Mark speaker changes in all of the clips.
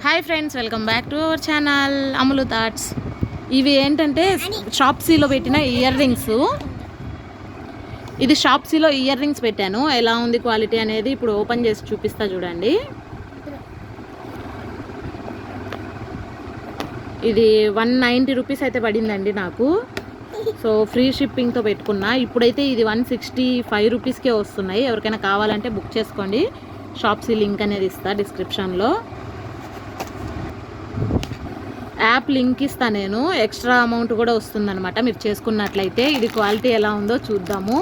Speaker 1: Hi friends, welcome back to our channel Ammulu thoughts. ఇవి ఏంటంటే షాప్సీలో పెట్టిన ఇయర్ రింగ్స్. ఇది షాప్సీలో ఇయర్ రింగ్స్ పెట్టాను. ఎలా ఉంది క్వాలిటీ అనేది ఇప్పుడు ఓపెన్ చేసి చూపిస్తా చూడండి. ఇది 190 రూపీస్ అయితే పడిందండి నాకు. సో ఫ్రీ షిప్పింగ్తో పెట్టుకున్నా. ఇప్పుడైతే ఇది 165 రూపీస్కే వస్తున్నాయి. ఎవరికైనా కావాలంటే బుక్ చేసుకోండి. షాప్సీ లింక్ అనేది ఇస్తా డిస్క్రిప్షన్లో. యాప్ లింక్ ఇస్తా నేను. ఎక్స్ట్రా అమౌంట్ కూడా వస్తుందన్నమాట మీరు చేసుకున్నట్లయితే. ఇది క్వాలిటీ ఎలా ఉందో చూద్దాము.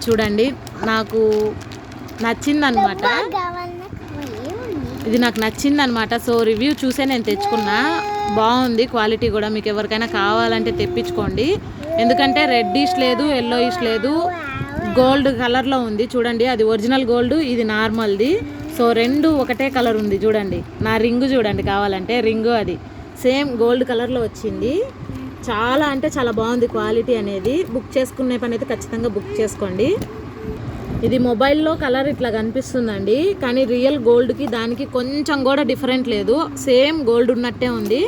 Speaker 1: చూడండి, నాకు నచ్చిందనమాట. ఇది నాకు నచ్చిందనమాట. సో రివ్యూ చూసే నేను తెచ్చుకున్నా. బాగుంది క్వాలిటీ కూడా. మీకు ఎవరికైనా కావాలంటే తెప్పించుకోండి. ఎందుకంటే రెడ్డిష్ లేదు, ఎల్లోయిష్ లేదు, గోల్డ్ కలర్లో ఉంది. చూడండి, అది ఒరిజినల్ గోల్డ్, ఇది నార్మల్ది. సో రెండు ఒకటే కలర్ ఉంది. చూడండి, నా రింగు చూడండి, కావాలంటే రింగు అది సేమ్ గోల్డ్ కలర్లో వచ్చింది. చాలా అంటే చాలా బాగుంది క్వాలిటీ అనేది. బుక్ చేసుకునే పని అయితే ఖచ్చితంగా బుక్ చేసుకోండి. ఇది మొబైల్లో కలర్ ఇట్లా కనిపిస్తుందండి, కానీ రియల్ గోల్డ్కి దానికి కొంచెం కూడా డిఫరెంట్ లేదు. సేమ్ గోల్డ్ ఉన్నట్టే ఉంది.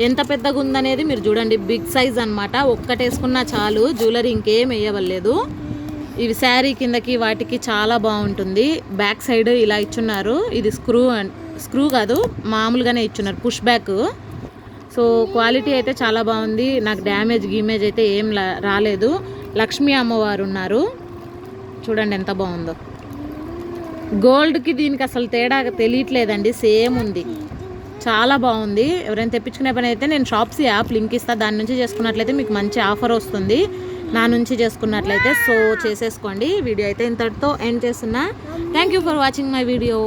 Speaker 1: ఎంత పెద్దగా ఉందనేది మీరు చూడండి. బిగ్ సైజ్ అనమాట. ఒక్కటేసుకున్నా చాలు, జ్యువెలరీ ఇంకేం వేయవలేదు. ఇవి శారీ కిందకి వాటికి చాలా బాగుంటుంది. బ్యాక్ సైడ్ ఇలా ఇచ్చున్నారు. ఇది స్క్రూ కాదు, మామూలుగానే ఇచ్చున్నారు, పుష్ బ్యాక్. సో క్వాలిటీ అయితే చాలా బాగుంది. నాకు డ్యామేజ్ గీమేజ్ అయితే ఏం రాలేదు. లక్ష్మీ అమ్మవారు ఉన్నారు. చూడండి ఎంత బాగుందో. గోల్డ్కి దీనికి అసలు తేడా తెలియట్లేదండి, సేమ్ ఉంది. చాలా బాగుంది. ఎవరైనా తెప్పించుకునే పని అయితే నేను షాప్సీ యాప్ లింక్ ఇస్తాను. దాని నుంచి చేసుకున్నట్లయితే మీకు మంచి ఆఫర్ వస్తుంది. నా నుంచి చేసుకున్నట్లయితే సో చేసేసుకోండి. వీడియో అయితే ఇంతటితో ఎండ్ చేస్తున్నా. Thank you for watching my video.